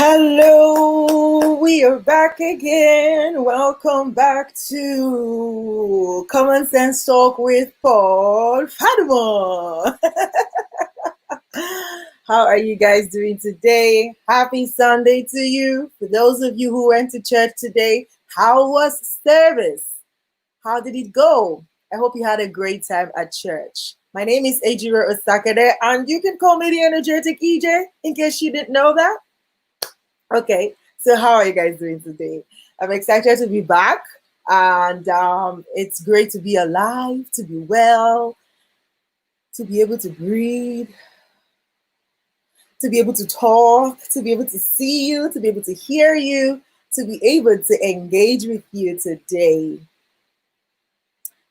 Hello, we are back again. Welcome back to Common Sense Talk with Paul Fadumo. How are you guys doing today? Happy Sunday to you. For those of you who went to church today, how was service? How did it go? I hope you had a great time at church. My name is Ejiro Osakade, and you can call me the energetic EJ in case you didn't know that. Okay, so how are you guys doing today? I'm excited to be back, and it's great to be alive, to be well, to be able to breathe, to be able to talk, to be able to see you, to be able to hear you, to be able to engage with you today,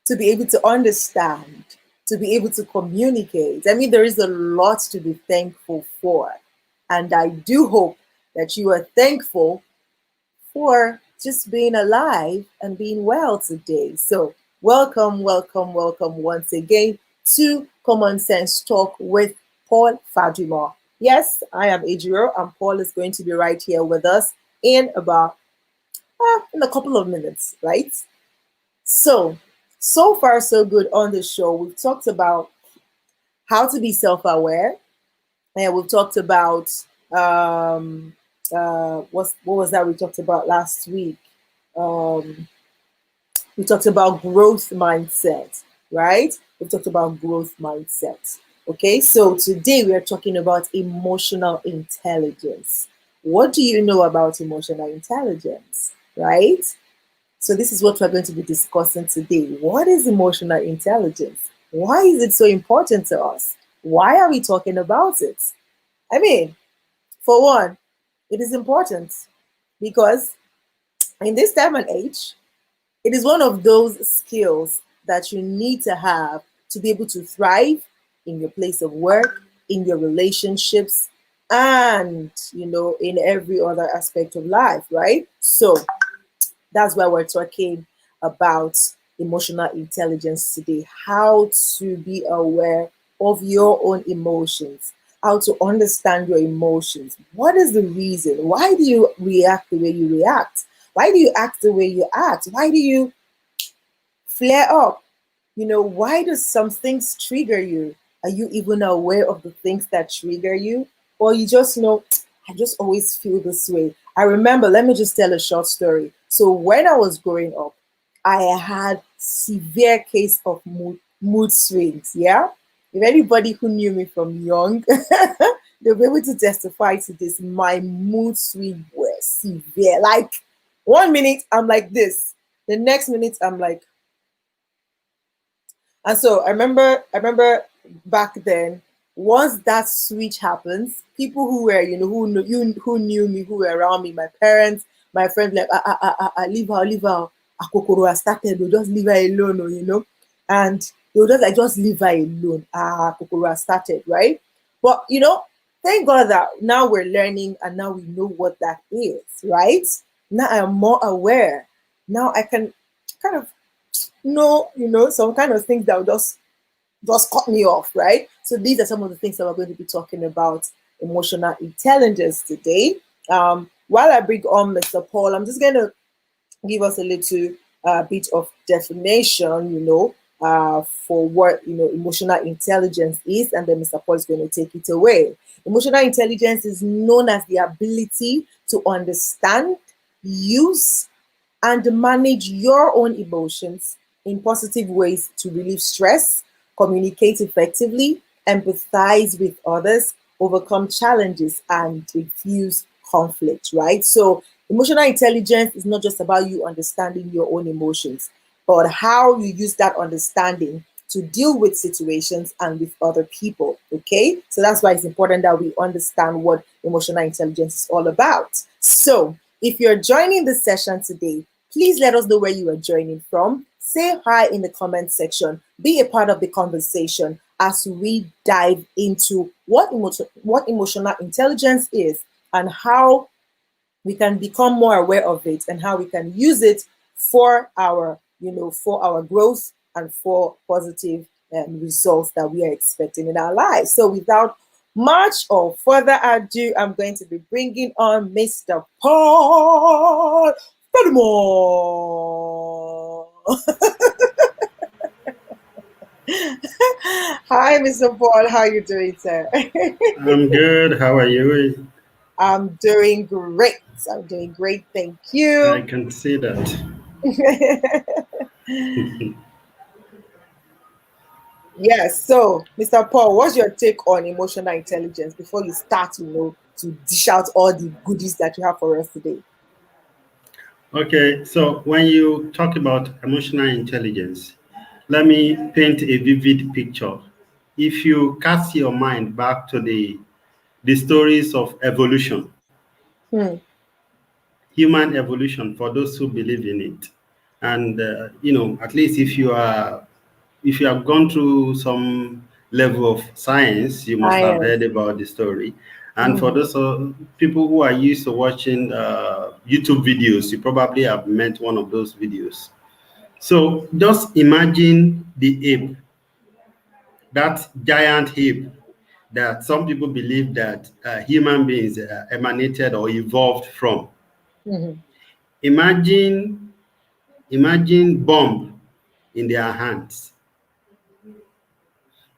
to be able to understand, to be able to communicate. I mean, there is a lot to be thankful for, and I do hope that you are thankful for just being alive and being well today. So, welcome, welcome, welcome once again to Common Sense Talk with Paul Fadumo. Yes, I am Ejiro, and Paul is going to be right here with us in about in a couple of minutes, right? So far so good on the show. We've talked about how to be self-aware, and we've talked about what was that we talked about last week? Um, we talked about growth mindset, right? We talked about growth mindset. Okay, so today we are talking about emotional intelligence. What do you know about emotional intelligence, right? So this is what we're going to be discussing today. What is emotional intelligence? Why is it so important to us? Why are we talking about it? I mean, for one, it is important because in this time and age, it is one of those skills that you need to have to be able to thrive in your place of work, in your relationships, and in every other aspect of life, right? So that's why we're talking about emotional intelligence today. How to be aware of your own emotions, how to understand your emotions. What is the reason? Why do you react the way you react? Why do you act the way you act? Why do you flare up? Why do some things trigger you? Are you even aware of the things that trigger you? Or you just know, I just always feel this way. I remember, let me just tell a short story. So when I was growing up, I had severe case of mood swings. Yeah. If anybody who knew me from young, they'll be able to testify to this. My mood swings were severe. Like 1 minute, I'm like this. The next minute, I'm like, and so I remember back then, once that switch happens, people who were, who knew me, who were around me, my parents, my friends, like, leave her. Akokoro has started, they'll just leave her alone, and they'll just like, just leave her alone. Akokoro has started, right? But, thank God that now we're learning and now we know what that is, right? Now I'm more aware. Now I can kind of know, some kind of things that will just cut me off, right? So these are some of the things that we're going to be talking about emotional intelligence today. While I bring on Mr. Paul, I'm just going to give us a little bit of definition, for what emotional intelligence is, and then Mr. Paul is going to take it away. Emotional intelligence is known as the ability to understand, use, and manage your own emotions in positive ways to relieve stress, communicate effectively, empathize with others, overcome challenges, and diffuse conflict, right? So, emotional intelligence is not just about you understanding your own emotions, but how you use that understanding to deal with situations and with other people. Okay, so that's why it's important that we understand what emotional intelligence is all about. So, if you're joining the session today, please let us know where you are joining from. Say hi in the comment section. Be a part of the conversation as we dive into what emotional intelligence is and how we can become more aware of it and how we can use it for our growth and for positive results that we are expecting in our lives. So without much or further ado, I'm going to be bringing on Mr. Paul Fadumo. Hi, Mr. Paul. How are you doing, sir? I'm good. How are you? I'm doing great. I'm doing great. Thank I you. can see that. Yes. So, Mr. Paul, what's your take on emotional intelligence before you start, to dish out all the goodies that you have for us today? Okay, so when you talk about emotional intelligence, let me paint a vivid picture. If you cast your mind back to the stories of evolution, Hmm. human evolution, for those who believe in it, and at least if you have gone through some level of science, you must have Science. heard about the story. And for Hmm. those people who are used to watching YouTube videos, you probably have met one of those videos. So just imagine the ape, that giant ape that some people believe that human beings emanated or evolved from. Hmm. Imagine, imagine bomb in their hands.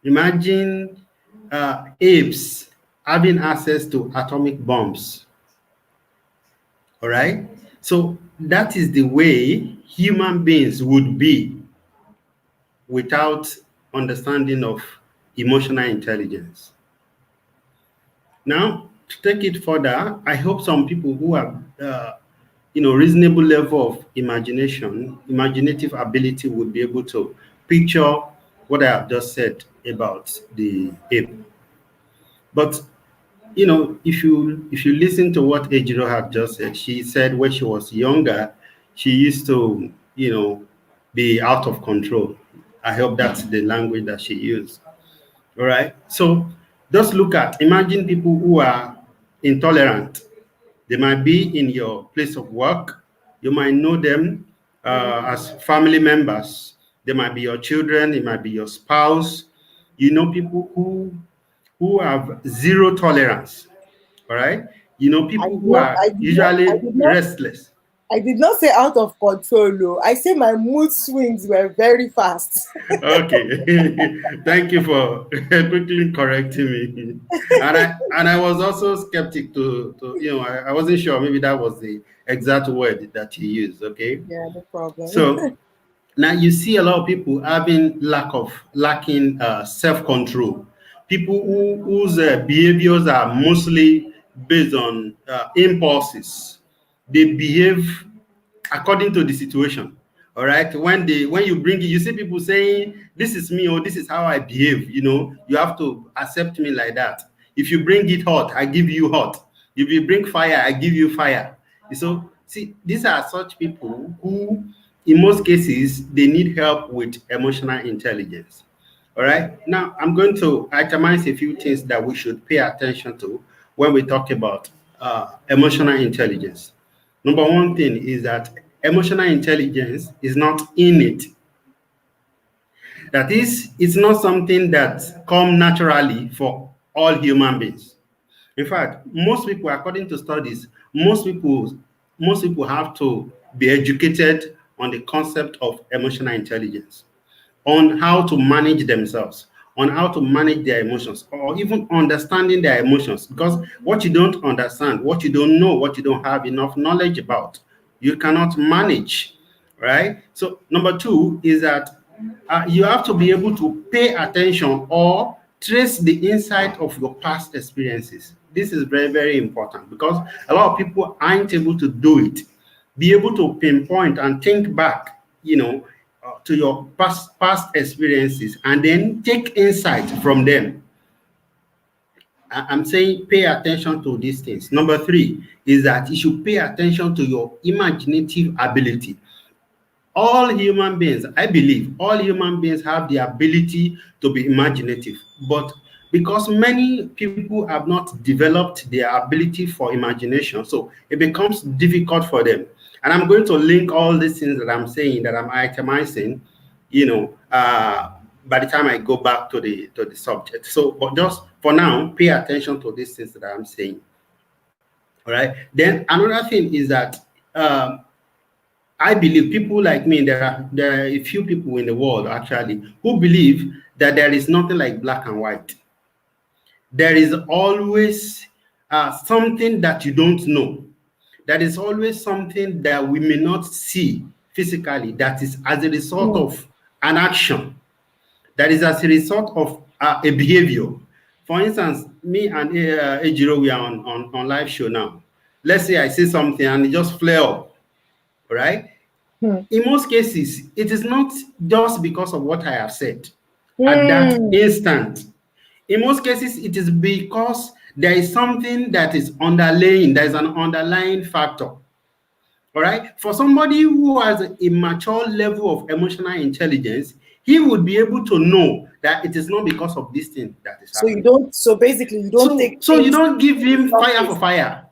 Imagine apes having access to atomic bombs. All right. So that is the way human beings would be without understanding of emotional intelligence. Now, to take it further, I hope some people who have reasonable level of imagination, imaginative ability would be able to picture what I have just said about the ape. But if you listen to what Ejiro had just said, she said when she was younger, she used to, be out of control. I hope that's the language that she used. All right. So just imagine people who are intolerant. They might be in your place of work. You might know them as family members. They might be your children. It might be your spouse. You know people who have zero tolerance. All right. You know I people did who not. I are did not. I usually did not. restless. I did not say out of control. No, I say my mood swings were very fast. Okay. Thank you for quickly correcting me. And I was also skeptic I wasn't sure maybe that was the exact word that you used. Okay. Yeah, no problem. So now you see a lot of people having lacking self-control. People whose behaviors are mostly based on impulses. They behave according to the situation. All right. When you bring it, you see people saying, "This is me," or "This is how I behave." You have to accept me like that. If you bring it hot, I give you hot. If you bring fire, I give you fire. So see, these are such people who, in most cases, they need help with emotional intelligence. All right. Now I'm going to itemize a few things that we should pay attention to when we talk about emotional intelligence. Number one thing is that emotional intelligence is not innate. That is, it's not something that comes naturally for all human beings. In fact, most people, according to studies, most people have to be educated on the concept of emotional intelligence, on how to manage themselves, on how to manage their emotions, or even understanding their emotions. Because what you don't understand, what you don't know, what you don't have enough knowledge about, you cannot manage, right? So, number two is that you have to be able to pay attention or trace the insight of your past experiences. This is very, very important because a lot of people aren't able to do it. Be able to pinpoint and think back, to your past experiences and then take insight from them. I'm saying pay attention to these things. Number three is that you should pay attention to your imaginative ability. All human beings, I believe, all human beings have the ability to be imaginative, but because many people have not developed their ability for imagination, so it becomes difficult for them. And I'm going to link all these things that I'm saying, that I'm itemizing, you know, uh, by the time I go back to the subject. So, but just for now, pay attention to these things that I'm saying. All right. Then another thing is that I believe people like me. There are a few people in the world actually who believe that there is nothing like black and white. There is always something that you don't know. There is always something that we may not see physically that is as a result Hmm. of an action, that is as a result of a behavior. For instance, me and Ejiro, we are on live show now. Let's say I say something and it just flare up, right? Hmm. In most cases, it is not just because of what I have said at that Hmm. instant. In most cases, it is because there is something that is underlying, there is an underlying factor. All right. For somebody who has a mature level of emotional intelligence, he would be able to know that it is not because of this thing that is So you happening. don't. So basically, you don't So, take so you things don't give to the him fire for surface. fire.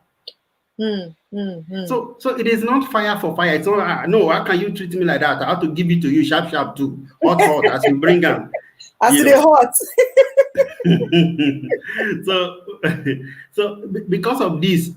Hmm. Hmm. Hmm. So it is not fire for fire. It's not no. How can you treat me like that? I have to give it to you sharp, sharp too, hot, hot as you bring them. As You they know. hot. so because of this,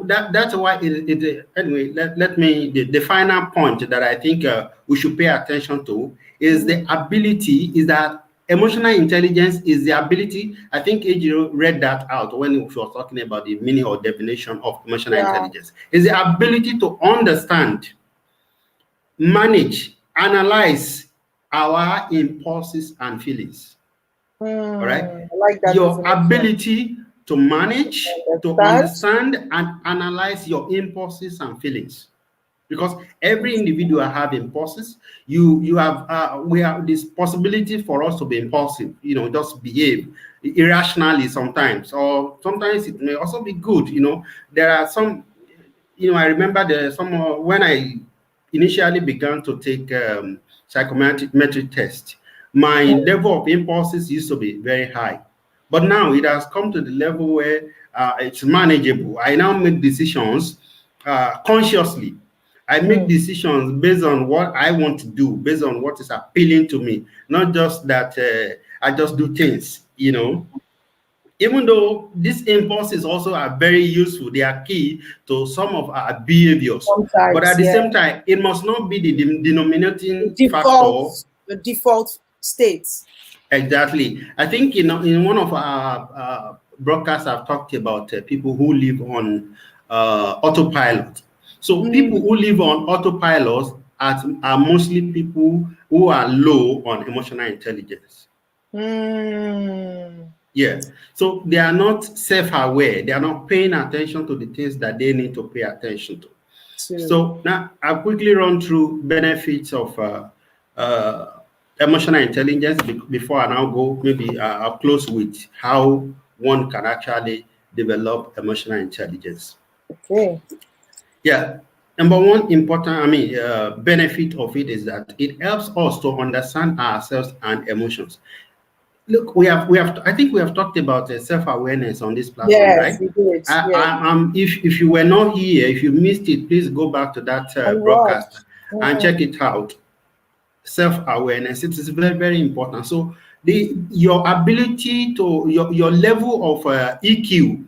that's why anyway, let me the final point that I think we should pay attention to is Mhm. the ability is that emotional intelligence is the ability. I think Ejiro read that out when he was talking about the meaning or definition of emotional Yeah. intelligence, is the ability to understand, manage, analyze our impulses and feelings. All right. Hmm. I like that Your definition. ability to manage, to Understand. understand and analyze your impulses and feelings. Because every individual have impulses. You have we have this possibility for us to be impulsive, just behave irrationally sometimes, or sometimes it may also be good. There are some, I remember when I initially began to take psychometric test, my level of impulses used to be very high. But now it has come to the level where it's manageable. I now make decisions consciously. I make Hmm. decisions based on what I want to do, based on what is appealing to me, not just that I just do things. Even though these impulses also are very useful, they are key to some of our behaviors. But at Sometimes, the yeah. same time, it must not be the The denominating default, factor. the default states. Exactly. I think in one of our broadcasts, I've talked about people who live on autopilot. So people Hmm. who live on autopilot are mostly people who are low on emotional intelligence. Hmm. Yeah. So they are not self-aware. They are not paying attention to the things that they need to pay attention to. Two. So now I'll quickly run through benefits of uh, emotional intelligence before I now go. Maybe I'll close with how one can actually develop emotional intelligence. Okay. Yeah. Number one important, benefit of it is that it helps us to understand ourselves and emotions. Look, I think we have talked about self-awareness on this platform, Yes, right? we did. Yes. If you were not here, if you missed it, please go back to that And broadcast watch. and Hmm. check it out. Self-awareness, it is very, very important. So your ability to your level of EQ,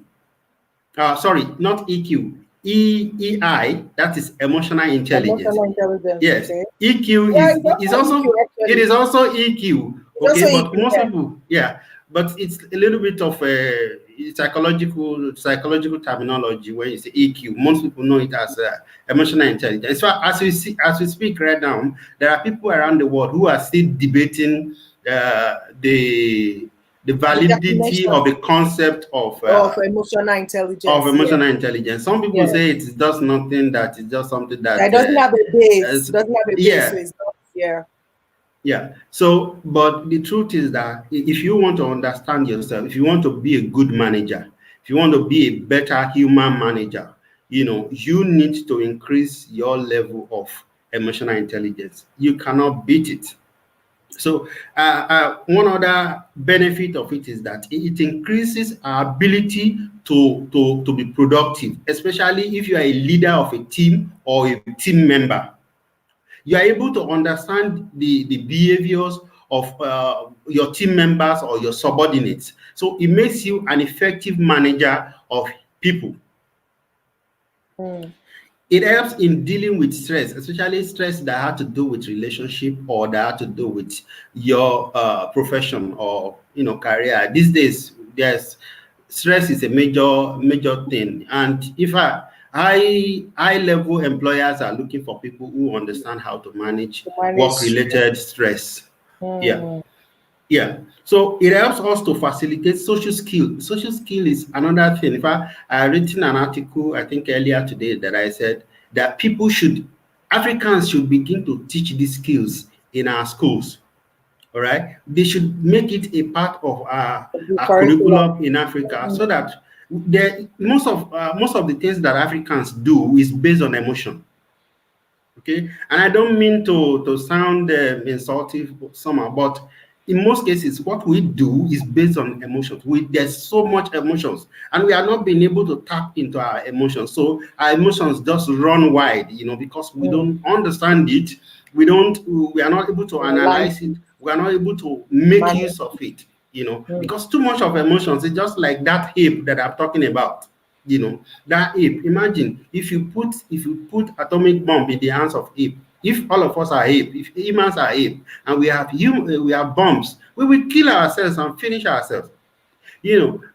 sorry, not EQ, EI, that is emotional intelligence. Emotional intelligence. Yes, Okay. EQ Yeah, it's is also EQ also it actually. is also EQ. It's Okay, also but EQ. most Yeah. people, yeah, but it's a little bit of a psychological terminology when you say EQ. Most people know it as emotional intelligence. So as we speak right now, there are people around the world who are still debating the The validity definition of the concept of of emotional intelligence. Yeah. emotional intelligence. Some people say Yes. it's just nothing, that it's just something That that it doesn't have a base. It is, doesn't have a base, so yeah, it's not. Yeah. yeah. So, but the truth is that if you want to understand yourself, if you want to be a good manager, if you want to be a better human manager, you need to increase your level of emotional intelligence. You cannot beat it. So, one other benefit of it is that it increases our ability to be productive, especially if you are a leader of a team or a team member. You are able to understand the behaviors of your team members or your subordinates. So it makes you an effective manager of people. Mm. It helps in dealing with stress, especially stress that had to do with relationship or that had to do with your profession or career. These days, there's stress is a major thing, and if high level employers are looking for people who understand how to manage To manage work stress. related stress. Yeah. Mm. Yeah. So it helps us to facilitate social skill. Social skill is another thing. In fact, I written an article, I think earlier today, that I said that Africans should begin to teach these skills in our schools. All right. They should make it a part of The our curriculum. curriculum in Africa so Mm. that most of the things that Africans do is based on emotion. Okay, and I don't mean to sound insultive somehow, but in most cases what we do is based on emotions. There's so much emotions and we are not being able to tap into our emotions, so our emotions just run wide, because we Mm. don't understand it. We are not able to Your language. analyze it. We are not able to make Manage. use of it, Mm. because too much of emotions is just like that ape that I'm talking about. That ape, imagine if you put atomic bomb in the hands of ape. If all of us are ape, if humans are ape, and we have bombs, we will kill ourselves and finish ourselves.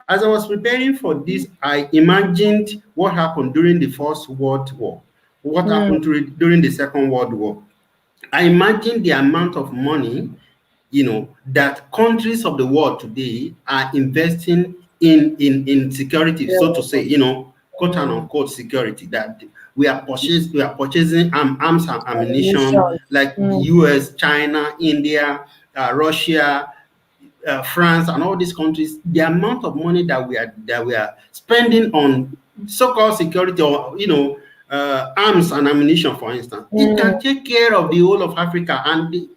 As I was preparing for this, I imagined what happened during the First World War, what Mm. happened during the Second World War. I imagine the amount of money, that countries of the world today are investing in security, so to say, quote and Mm. unquote security, that we are purchasing arms and ammunition, Ammunition. like the Mm. US, China, India, Russia, France, and all these countries. The amount of money that we are spending on so-called security, or arms and ammunition, for instance, it can Mm. take care of the whole of Africa and the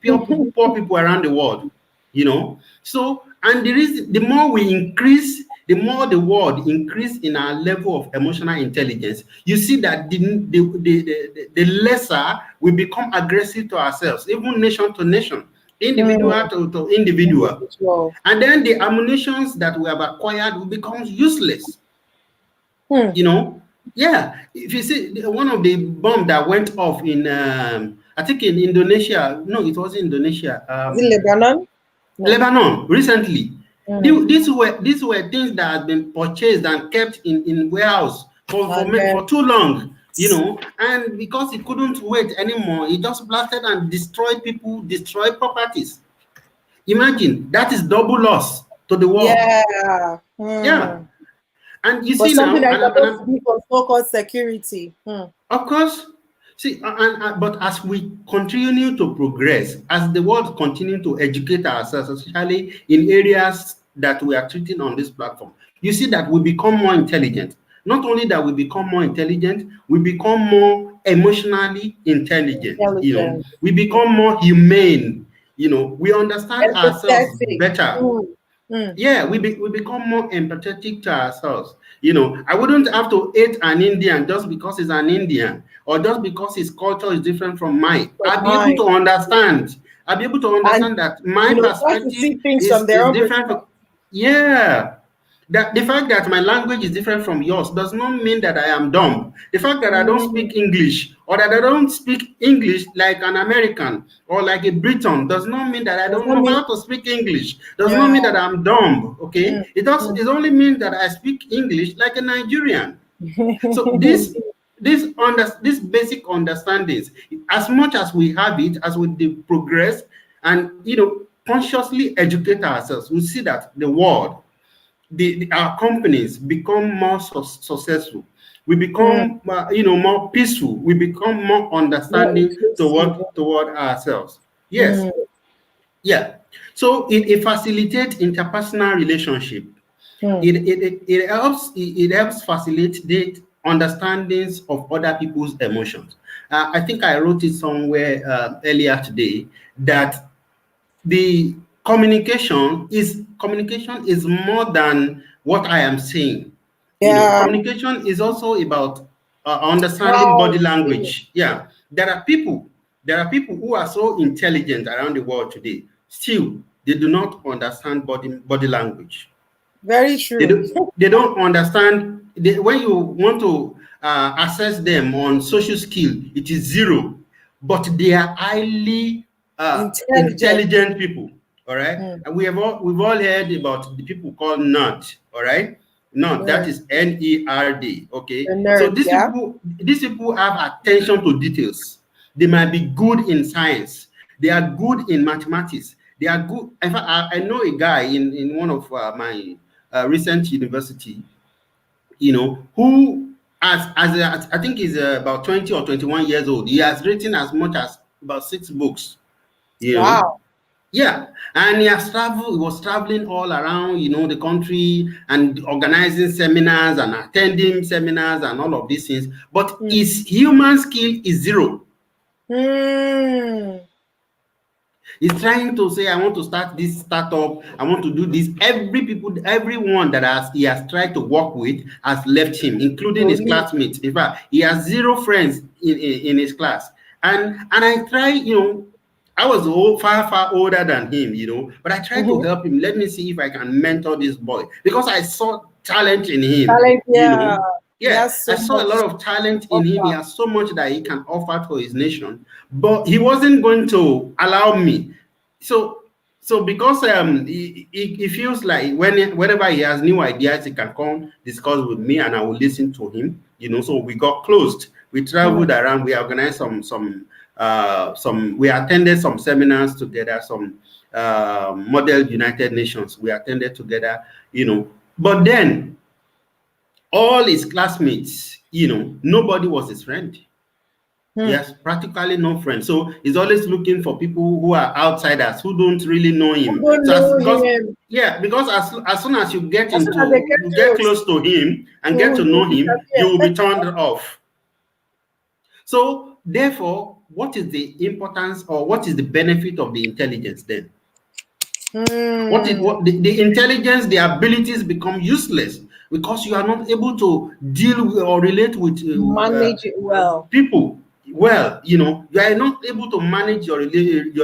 poor people around the world. So, and the more we increase, the more the world increase in our level of emotional intelligence. You see that the lesser we become aggressive to ourselves, even nation to nation, individual Mm. to individual. Individual. And then the ammunitions that we have acquired will become useless. Mm. you know yeah, if you see one of the bomb that went off in I think in Indonesia. No, it was Indonesia. Is it Lebanon? No. Lebanon recently. Mm. These were things that had been purchased and kept in warehouse And then for too long, and because it couldn't wait anymore, it just blasted and destroyed people, destroyed properties. Imagine, that is double loss to the world. yeah. Yeah. Mm. And you For see something now, that is and supposed I'm to be for so-called security. Mm. of course, see, but as we continue to progress, as the world continue to educate ourselves, especially in areas that we are treating on this platform, you see that we become more intelligent. Not only that we become more intelligent, we become more emotionally intelligent. Intelligent. We become more humane. We understand ourselves Empathetic. better. Mm. Mm. Yeah, we become more empathetic to ourselves. I wouldn't have to hate an Indian just because he's an Indian, or just because his culture is different from mine. Of mine. I'll be able to And understand that my try to perspective see things from is their is own different perspective. from. Yeah. That the fact that my language is different from yours does not mean that I am dumb. The fact that I don't Mm. speak English, or that I don't speak English like an American or like a Briton, does not mean that I Does don't not know mean how to speak English. Does not yeah. mean that I'm dumb. Okay, Mm. it only means that I speak English like a Nigerian. So Mm. this basic understandings, as much as we have it, as we progress and consciously educate ourselves, we see that the world, our companies become more successful. We Mm. become more peaceful. We become more More understanding inclusive. toward ourselves. Yes. Mm. Yeah. So it facilitates interpersonal relationship. Mm. It helps facilitate understandings of other people's emotions. I think I wrote it somewhere earlier today that the communication is more than what I am saying. Yeah. Communication is also about understanding How body you feel. language. Yeah, there are people who are so intelligent around the world today, Still, they do not understand body language. Very They true. don't they don't understand when you want to assess them on social skill, it is zero. But they are highly Intelligent. intelligent people. All right, Hmm. and we've all heard about the people called nerd. All right, nerd, that Nerd. is NERD. The Okay, so nerd, these yeah? people these people have attention to details. They might be good in science. They are good in mathematics. They are good. In fact, I know a guy in one of my recent university, who I think he's about 20 or 21 years old. He has written as much as about 6 books. You know, Wow. yeah, and he has traveled. He was traveling all around, the country and organizing seminars and attending seminars and all of these things. But Hmm. his human skill is zero. Hmm. He's trying to say, I want to start this startup, I want to do this. Everyone that he has tried to work with has left him, including his Believe. classmates. In fact, he has zero friends in his class. And I try, I was far, far older than him, but I tried to Mhm. help him. Let me see if I can mentor this boy because I saw talent in him, Talent, yeah. He Yeah, has I so saw a lot much of talent in him. He offer. has so much that he can offer to his nation, but he wasn't going to allow me. So, so because he feels like whenever he has new ideas, he can come discuss with me, and I will listen to him. So we got closed. We Hmm. traveled around. We organized some. We attended some seminars together. Some model United Nations. We attended together. But then all his classmates, nobody was his friend. He Hmm. has practically no friends. So he's always looking for people who are outsiders who don't really know Who him. don't So know because him. yeah, because as soon as As soon as they you get get close, close to him and get you to you know him, you will disappear. be turned off. So therefore, what is the importance or what is the benefit of the intelligence then? Hmm. The intelligence, the abilities become useless because you are not able to deal with or relate with Manage it well. people well. You are not able to manage your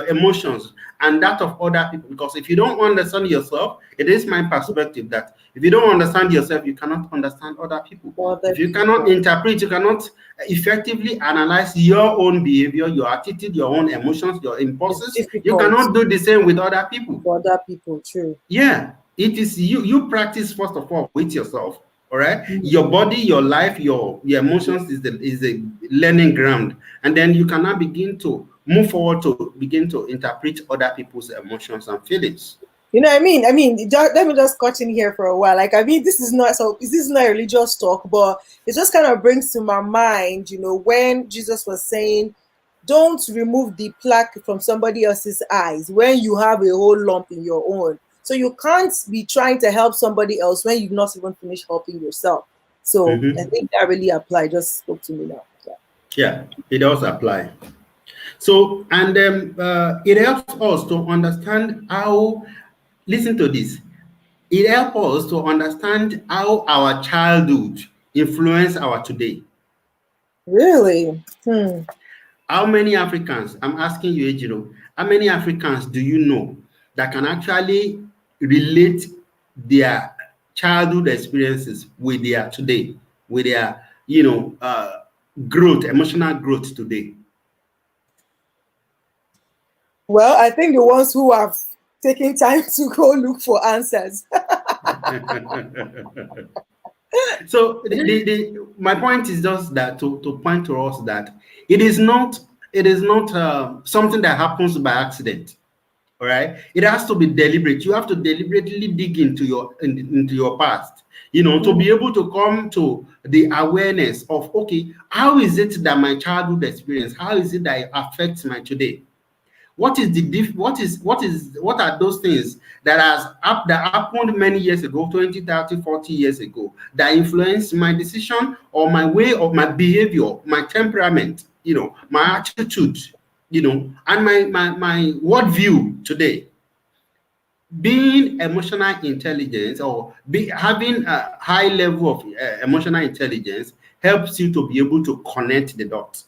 emotions and that of other people, because if you don't understand yourself, it is my perspective that if you don't understand yourself, you cannot understand other people. Other If you cannot people. interpret, you cannot effectively analyze your own behavior, your attitude, your own emotions, your It's impulses, you difficult cannot do the same with other people. for other people, true. Yeah, it is you practice first of all with yourself. All right, Hmm. your body, your life, your emotions is a learning ground, and then you cannot begin to move forward to begin to interpret other people's emotions and feelings. You know what I mean? I mean, let me just cut in here for a while. Like, I mean, this is not a religious talk, but it just kind of brings to my mind, when Jesus was saying, don't remove the plaque from somebody else's eyes when you have a whole lump in your own. So you can't be trying to help somebody else when you've not even finished helping yourself. So I Mhm. think that really applied. Just spoke to me now. Yeah. Yeah, it does apply. So, and it helps us to understand how. Listen to this. It helps us to understand how our childhood influence our today. Really? Hmm. How many Africans, I'm asking you, Ejiro, how many Africans do you know that can actually relate their childhood experiences with their today, with their, growth, emotional growth today? Well, I think the ones who have taken time to go look for answers. So my point is just that to point to us that it is not something that happens by accident. All right, it has to be deliberate. You have to deliberately dig into your past, to be able to come to the awareness of, okay, how is it that my childhood experience, how is it that it affects my today? What is the what are those things that happened many years ago, 20, 30, 40 years ago, that influenced my decision or my way of my behavior, my temperament, my attitude, and my worldview today? Being emotional intelligence or having a high level of emotional intelligence helps you to be able to connect the dots.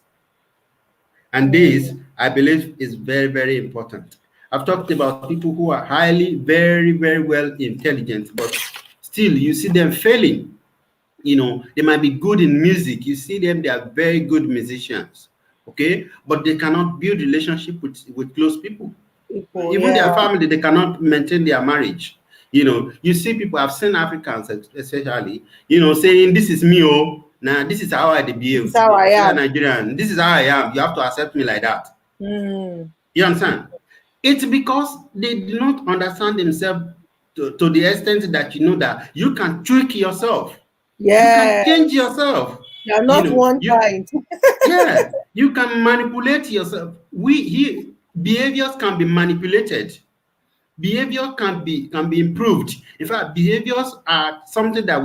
And this, Mm. I believe, is very, very important. I've talked about people who are highly, very, very well intelligent, but still you see them failing. They might be good in music. You see them, they are very good musicians, okay, but they cannot build relationship with close people. People, Even yeah. their family, they cannot maintain their marriage. You see people, I've seen Africans especially, saying, this is me, oh, now this is how I This is behave. how I If you're am. Nigerian, this is how I am. You have to accept me like that. Mm. You understand? It's because they do not understand themselves to the extent that that you can trick yourself. You can change Yes. yourself. You're not one You kind. Yeah, you can manipulate yourself. Behaviors can be manipulated. Behavior can be improved. In fact, behaviors are something that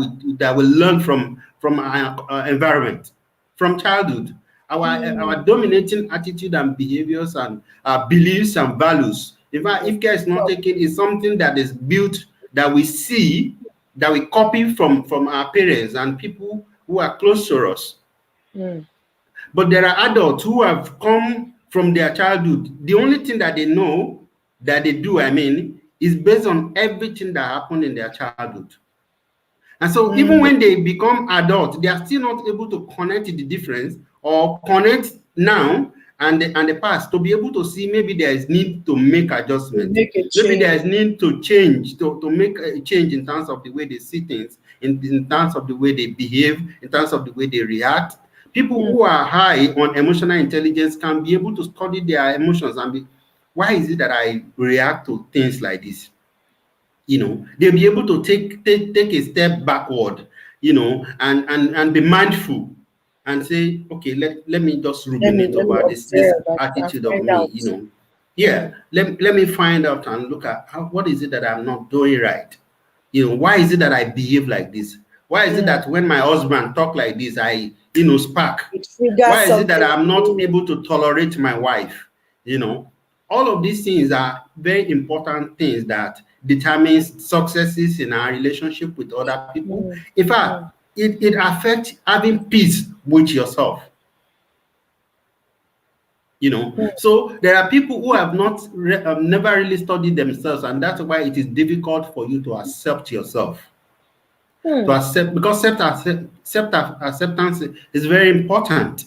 we learn from our environment, from childhood. Our Mm. dominating attitude and behaviors and beliefs and values. In fact, It's if care is not tough. taken, is something that is built, that we see, that we copy from our parents and people who are close to us. Mm. But there are adults who have come from their childhood. The only thing that they know, that they do, is based on everything that happened in their childhood. And so even Mm. when they become adults, they are still not able to connect the difference, or connect now and the past, to be able to see maybe there is need to make To adjustment. make a Maybe there change. is need to change, to make a change in terms of the way they see things, in terms of the way they behave, in terms of the way they react. People Mm. who are high on emotional intelligence can be able to study their emotions and be, why is it that I react to things like this? They'll be able to take a step backward, and be mindful and say, okay, let me just ruminate Let me over this observe and attitude of find me. out. Yeah, Mm. let me find out and look at what is it that I'm not doing right. Why is it that I behave like this? Why is it Mm. that when my husband talk like this, I spark? It triggers Why is it that something I'm not within you. able to tolerate my wife? you know all of these things are very important things that determines successes in our relationship with other people. Mm. In fact, Mm. it affects having peace with yourself. Mm. So there are people who have not never really studied themselves, and that's why it is difficult for you to accept yourself. To Mm. accept, because acceptance is very important.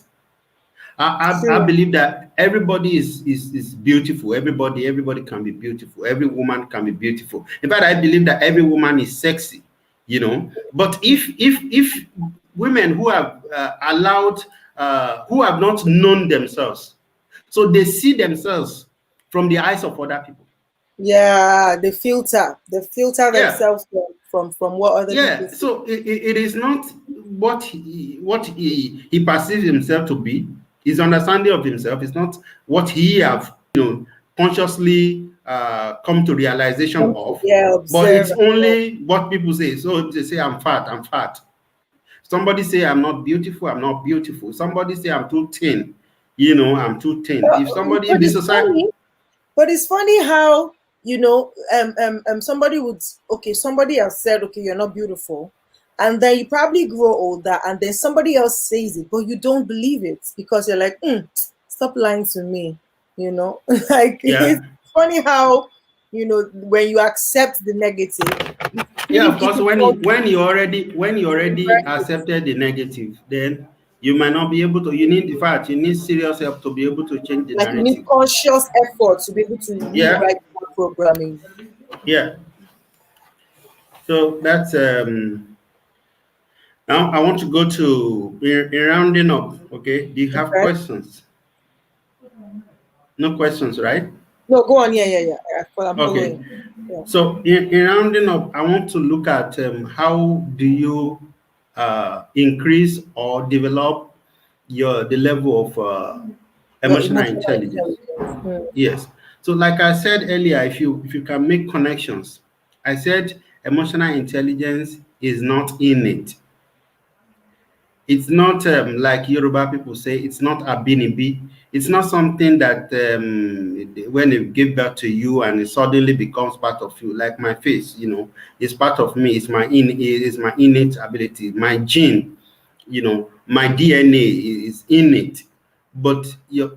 I True. believe that everybody is beautiful. Everybody can be beautiful. Every woman can be beautiful. In fact, I believe that every woman is sexy. But if women who have who have not known themselves, so they see themselves from the eyes of other people. Yeah, they filter Yeah, themselves from what other people yeah. see. So it is not what he perceives himself to be. His understanding of himself is not what he have consciously come to realization of, Yeah, but observe it's and all. only what people say. So they say, I'm fat, I'm fat. Somebody say, I'm not beautiful, I'm not beautiful. Somebody say, I'm too thin, I'm too thin. But, If somebody, if but the it's society, funny. But it's funny how somebody would, okay, somebody else said, okay, you're not beautiful, and then you probably grow older, and then somebody else says it, but you don't believe it because you're like, stop lying to me, like yeah. it's funny how when you accept the negative, you Yeah, really of keep course. it When you already reverse. accepted the negative, then you might not be able to. In fact, you need serious help to be able to change the Like you need narrative. conscious effort to be able to Yeah, rewrite that programming. yeah. So that's now I want to go to in rounding up. Okay, do you have Okay. questions? No questions, right? No, go on. Yeah, yeah, yeah. I'm Okay. following. Yeah. So in rounding up, I want to look at how do you increase or develop the level of Your emotional emotional intelligence. intelligence. Mm. Yes. So like I said earlier, if you can make connections, I said emotional intelligence is not innate. It's not like Yoruba people say, it's not abinibi. It's not something that when it give birth to you and it suddenly becomes part of you, like my face, it's part of me. It's my innate ability, my gene, my DNA is innate. But your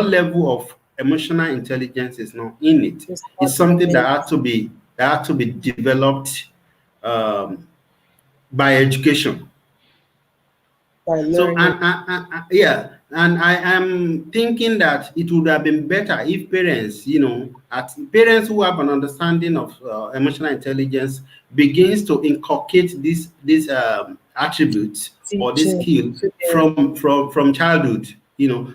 level of emotional intelligence is not in it. It's It's not something innate that had to be developed um, by education. by So, learning. yeah, and I am thinking that it would have been better if parents, parents who have an understanding of emotional intelligence begins to inculcate these attributes or this Teaching skill to them. from childhood,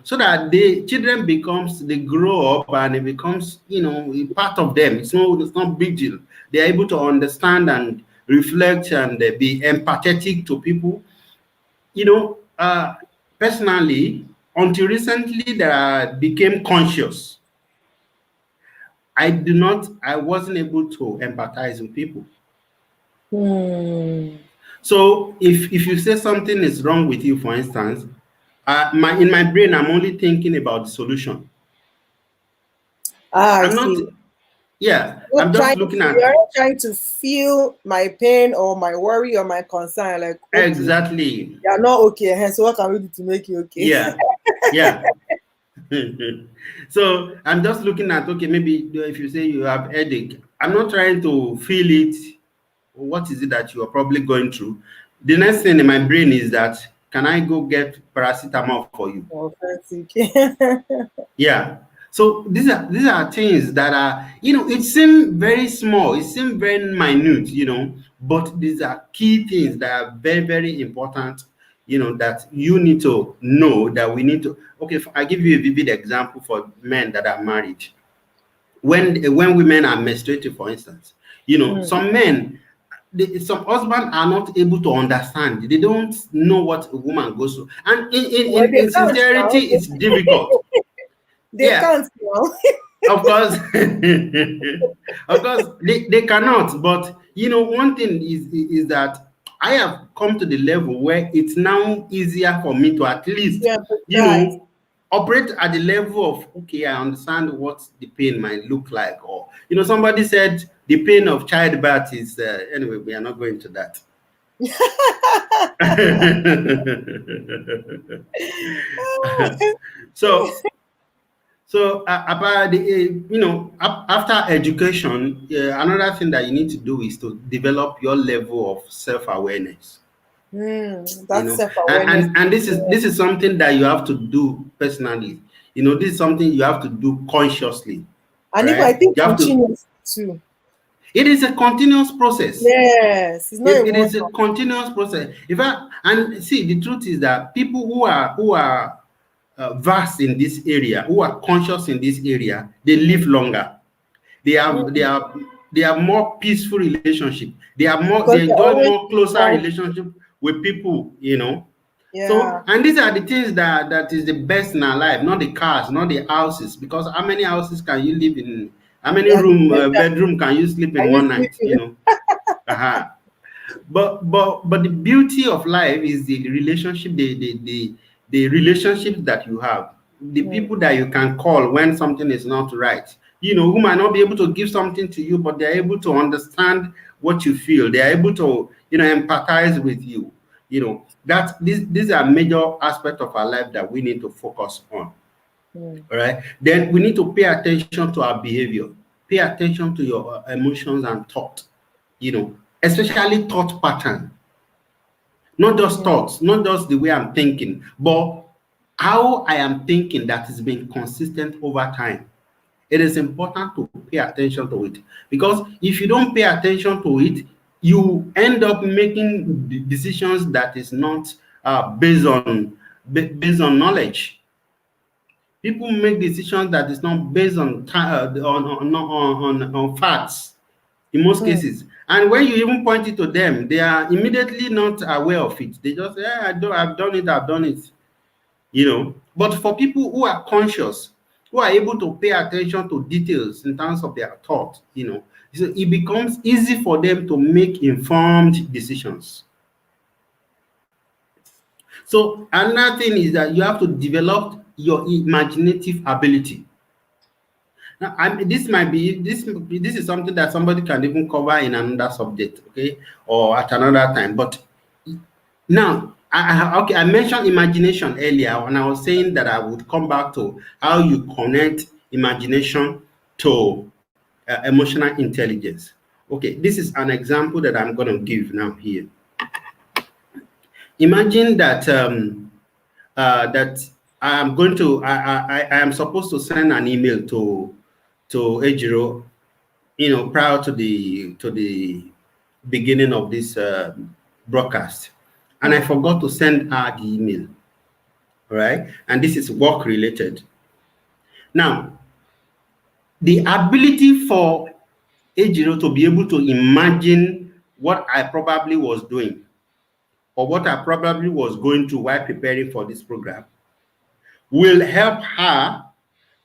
so that the children they grow up and it becomes, a part of them. It's not big deal. They are able to understand and reflect and be empathetic to people. Personally, until recently that I became conscious, I wasn't able to empathize with people. Hmm. So if you say something is wrong with you, for instance, in my brain, I'm only thinking about the solution. Ah, I I'm not, see. yeah, Not I'm just trying looking to, you're at not trying to feel my pain or my worry or my concern. Like, okay, exactly, you're not okay. So what can we do to make you okay? yeah, yeah. So I'm just looking at, okay, maybe if you say you have headache, I'm not trying to feel it. What is it that you are probably going through? The next thing in my brain is that, can I go get paracetamol for you? Oh, fancy. Okay. Yeah. So these are things that are, it seems very small, it seems very minute, but these are key things that are very, very important, that you need to know, that we need to. Okay, I give you a vivid example for men that are married. When women are menstruating, for instance, Hmm. some men, some husbands are not able to understand. They don't know what a woman goes through, and in in Well, in, they in can't sincerity, now. it's difficult. They Yeah, can't now. of course. Of course, they cannot. But one thing is that I have come to the level where it's now easier for me to at least, Yeah, you empathize. know, operate at the level of, okay, I understand what the pain might look like. Or, somebody said the pain of childbirth is, anyway, we are not going to that. so about after education, another thing that you need to do is to develop your level of self-awareness. That's And, self-awareness. this is something that you have to do personally. This is something you have to do consciously, And even I right? think You have to. continuous too. It is a continuous process. Yes, it's not it, a it one is a continuous process. In fact, and see, the truth is that people who are vast in this area, who are conscious in this area, they live longer. They have they mm, have they have more peaceful relationship. They because they're enjoy always more closer involved. relationship with people. So, Yeah, and these are the things that is the best in our life, not the cars, not the houses. Because how many houses can you live in? How many at the same time, bedroom can you sleep are in you one night? sleeping? Uh-huh. But the beauty of life is the relationship, the relationships that you have, the Mm, people that you can call when something is not right, who might not be able to give something to you, but they're able to understand what you feel. They're able to empathize with you. That these are major aspects of our life that we need to focus on. mm, All right, then we need to pay attention to our behavior, pay attention to your emotions and thought, especially thought pattern. Not just mm, thoughts, not just the way I'm thinking, but how I am thinking that has been consistent over time. It is important to pay attention to it, because if you don't pay attention to it, you end up making decisions that is not based on knowledge. People make decisions that is not based on on facts in most mm. cases. And when you even point it to them, they are immediately not aware of it. They just say, I've done it. But for people who are conscious, who are able to pay attention to details in terms of their thought, so it becomes easy for them to make informed decisions. So another thing is that you have to develop your imaginative ability. Now, this might be this is something that somebody can even cover in another subject, okay, or at another time. But now, I mentioned imagination earlier when I was saying that I would come back to how you connect imagination to emotional intelligence. Okay, this is an example that I'm going to give now here. Imagine that that I am supposed to send an email to Ejiro, prior to the beginning of this broadcast, and I Hmm. forgot to send her the email. All right, and this is work related. Now, the ability for Ejiro to be able to imagine what I probably was doing or what I probably was going through while preparing for this program will help her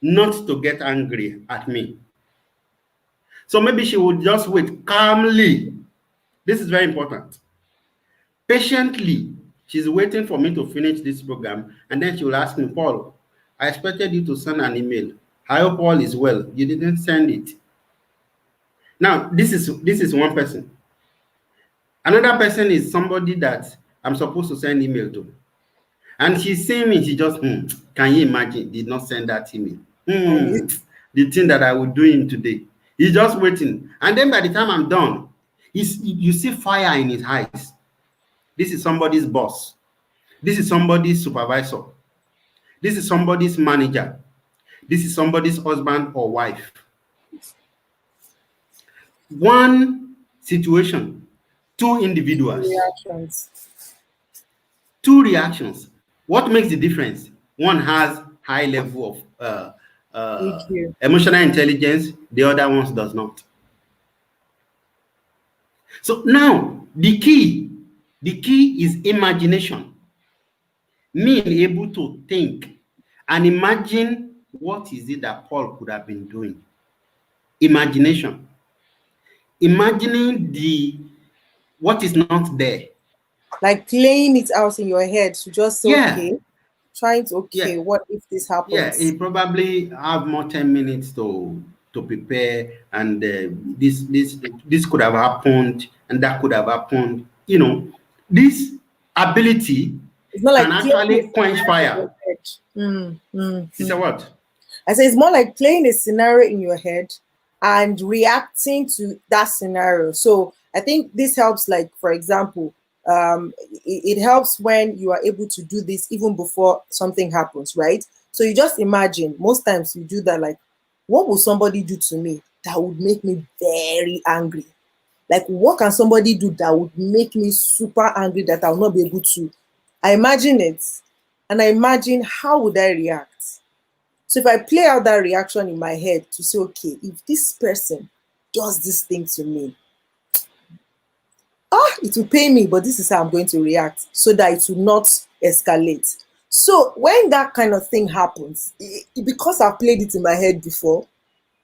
not to get angry at me. So maybe she would just wait calmly. This is very important. Patiently, she's waiting for me to finish this program, and then she will ask me, Paul, I expected you to send an email. I hope all is well. You didn't send it. Now, this is one person. Another person is somebody that I'm supposed to send email to. And she's seeing me, she just, can you imagine, did not send that email. And you, The thing that I would do him today. He's just waiting. And then by the time I'm done, you see fire in his eyes. This is somebody's boss. This is somebody's supervisor. This is somebody's manager. This is somebody's husband or wife. One situation, two individuals, reactions. two reactions. What makes the difference? One has high level of EQ. emotional intelligence, the other one does not. So now the key is imagination. Me able to think and imagine what is it that Paul could have been doing. Imagination. Imagining the what is not there. Like playing it out in your head to just say, Yeah, okay, trying to, yeah. okay, what if this Yeah, he happens? probably have more 10 minutes to prepare, and this could have happened, and that could have happened. This ability It's not can like playing a actually quench scenario in your fire. head. Mm, mm, Is that mm. what? I say it's more like playing a scenario in your head and reacting to that scenario. So I think this helps, like, for example, it helps when you are able to do this even before something happens, right? So you just imagine, most times you do that, like, what will somebody do to me that would make me very angry? Like, what can somebody do that would make me super angry that I'll not be able to? I imagine it and I imagine how would I react. So if I play out that reaction in my head to say, okay, if this person does this thing to me, it will pain me, but this is how I'm going to react so that it will not escalate. So when that kind of thing happens, because I've played it in my head before,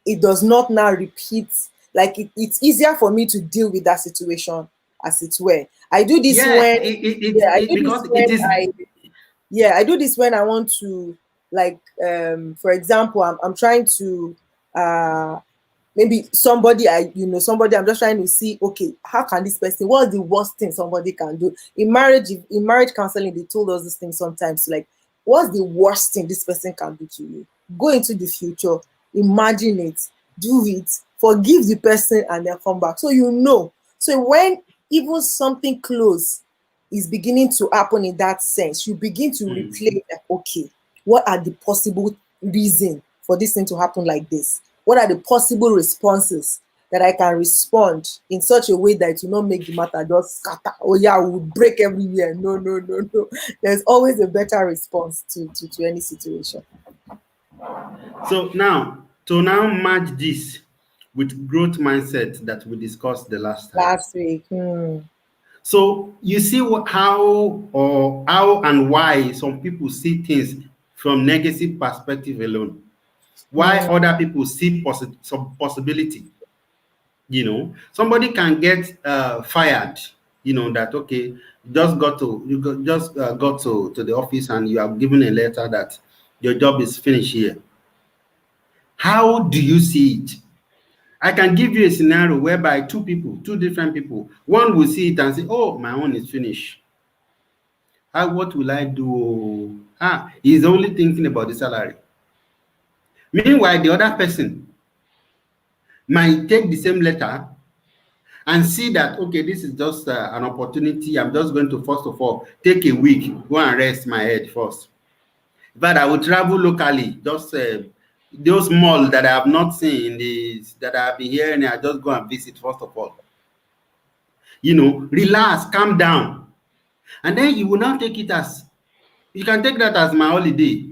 it does not now repeat. Like it's easier for me to deal with that situation as it were. I do this Yeah, when, yeah, I do this because it when is. I do this when I want to, like, for example, I'm trying to, uh maybe somebody, somebody, I'm just trying to see, okay, how can this person, what's the worst thing somebody can do in marriage? In marriage counseling, they told us this thing sometimes, like, what's the worst thing this person can do to you? Go into the future, imagine it, do it, forgive the person, and then come back. So so when even something close is beginning to happen in that sense, you begin to mm, replay, like, okay, what are the possible reason for this thing to happen like this? What are the possible responses that I can respond in such a way that it will not make the matter just scatter? Oh yeah, we would break everywhere. No, no, no, no. There's always a better response to any situation. So now, to now match this with growth mindset that we discussed the last time. Last week. So you see how and why some people see things from negative perspective alone, why Hmm. other people see some possibility. Somebody can get fired. That okay, just got to the office and you have given a letter that your job is finished here. How do you see it? I can give you a scenario whereby two different people, one will see it and say, "Oh, my own is finished. What will I do? He's only thinking about the salary." Meanwhile, the other person might take the same letter and see that, okay, this is just an opportunity. I'm just going to, first of all, take a week, go and rest my head first. But I will travel locally, just those malls that I have not seen in this, that I've been hearing, I just go and visit first of all. You know, relax, calm down. And then you will now take it as, you can take that as my holiday.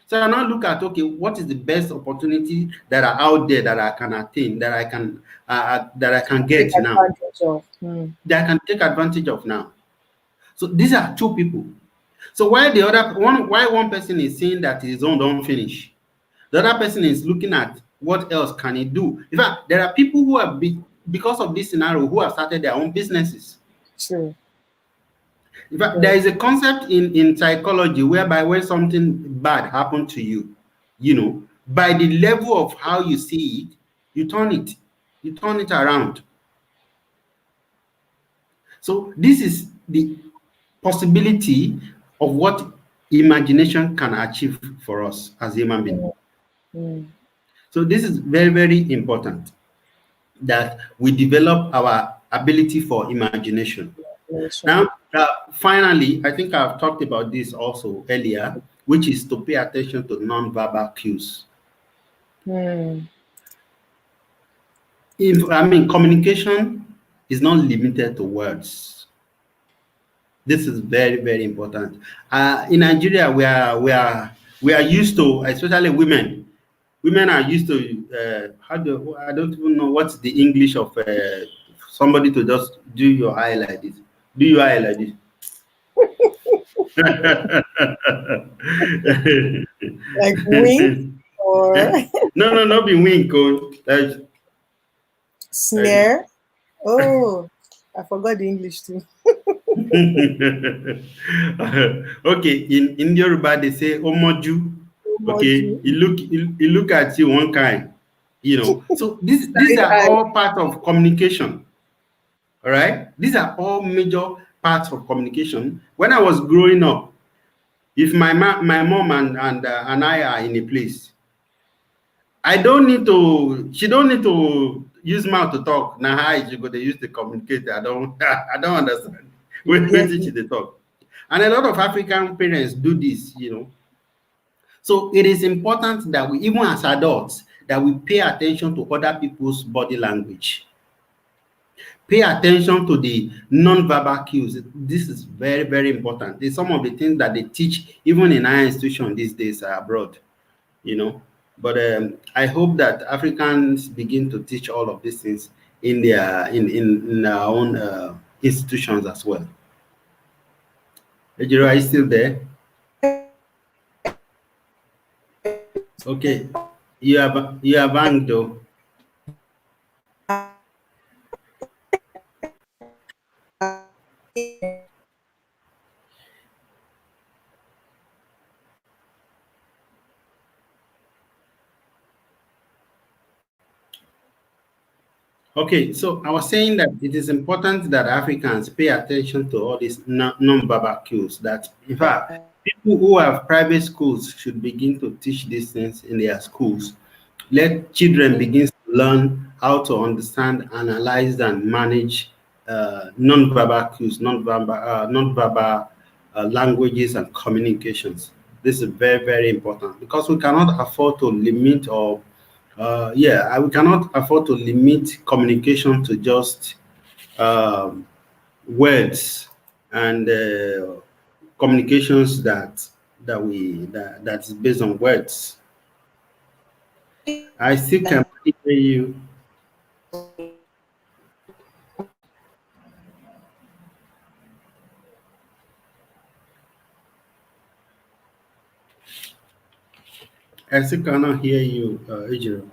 So I now look at, okay, what is the best opportunity that are out there that I can attain, that I can Take get now, advantage of. that I can take advantage of now. So these are two people. So while the other one, while one person is saying that his own don't finish, the other person is looking at what else can he do. In fact, there are people who have because of this scenario who have started their own businesses. True. In fact, there Very is a true. concept in psychology whereby when something bad happened to you, you know, by the level of how you see it, you turn it around. So this is the possibility of what imagination can achieve for us as human beings. Mm, mm. So this is very, very important that we develop our ability for imagination. Now, Nation. finally, I think I've talked about this also earlier, which is to pay attention to non-verbal cues. Mm. Communication is not limited to words. This is very, very important. In Nigeria, we are used to, especially women. Women are used to I don't even know what's the English of somebody to just do your eye like this. Do your eye like this. Like wink or No, no, not be wink. Oh. Like snare. Oh, I forgot the English too. okay, in Yoruba they say omoju. Okay, Moju. he look at you one kind, you know. So these Side are eye. all part of communication. All right, these are all major parts of communication. When I was growing up, if my mom and I are in a place, I don't need to. She don't need to use mouth to talk. Now how she go to use to communicate? I don't. I don't understand. You Wait get till me. she dey talk. And a lot of African parents do this, you know. So it is important that we, even as adults, that we pay attention to other people's body language. Pay attention to the non-verbal cues. This is very, very important. It's some of the things that they teach even in higher institutions these days abroad, you know. But I hope that Africans begin to teach all of these things in their own institutions as well. Ejiro, are you still there? Okay, you have hanged though. Okay, so I was saying that it is important that Africans pay attention to all these non-verbal cues. That, in fact, people who have private schools should begin to teach these things in their schools. Let children begin to learn how to understand, analyze, and manage non-verbal cues, non-verbal languages and communications. This is very, very important because we cannot afford to limit or we cannot afford to limit communication to just um, words and communications that's based on words. I still can hear you. I still cannot hear you, Ejiro.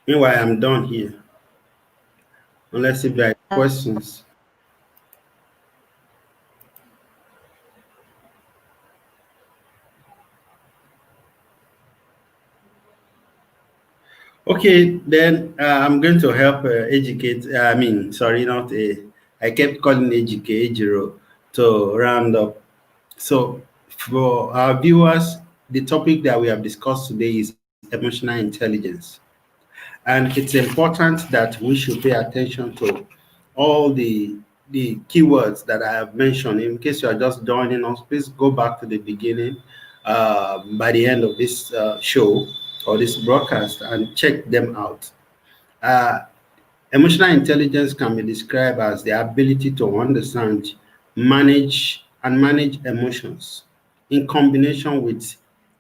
Meanwhile, I'm done here. Unless if there are questions. Okay, then I'm going to help educate. I mean, sorry, not a. I kept calling educate Ejiro to round up. So, for our viewers, the topic that we have discussed today is emotional intelligence. And it's important that we should pay attention to all the keywords that I have mentioned. In case you are just joining us, please go back to the beginning by the end of this show or this broadcast and check them out. Uh, Emotional intelligence can be described as the ability to understand, manage emotions in combination with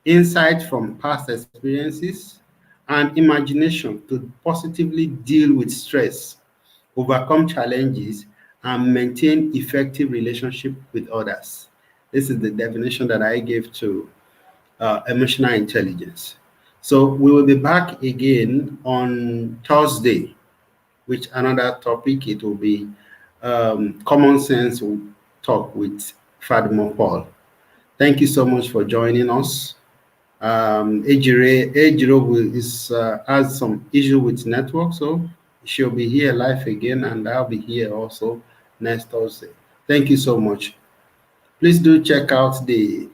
insight from past experiences and imagination to positively deal with stress, overcome challenges, and maintain effective relationship with others. This is the definition that I gave to emotional intelligence. So we will be back again on Thursday with another topic. It will be common sense talk with Fadumo Paul. Thank you so much for joining us. Ejiro has some issue with network, so she'll be here live again, and I'll be here also next Thursday. Thank you so much. Please do check out the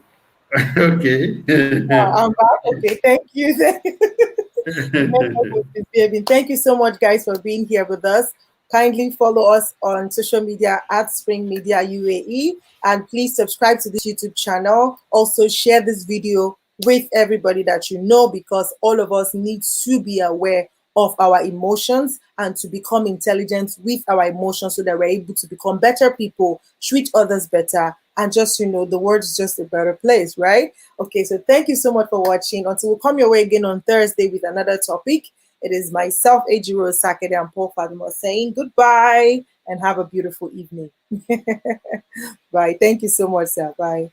okay. I'm back. Okay, thank you. The network was misbehaving. Thank you so much, guys, for being here with us. Kindly follow us on social media at Spring Media UAE, and please subscribe to this YouTube channel. Also, share this video with everybody that you know, because all of us need to be aware of our emotions and to become intelligent with our emotions so that we're able to become better people, treat others better, and just, the world is just a better place, right? Okay, so thank you so much for watching. Until we come your way again on Thursday with another topic, it is myself, Ejiro Sakede, and Paul Fadumo saying goodbye and have a beautiful evening. Bye. Thank you so much, sir. Bye.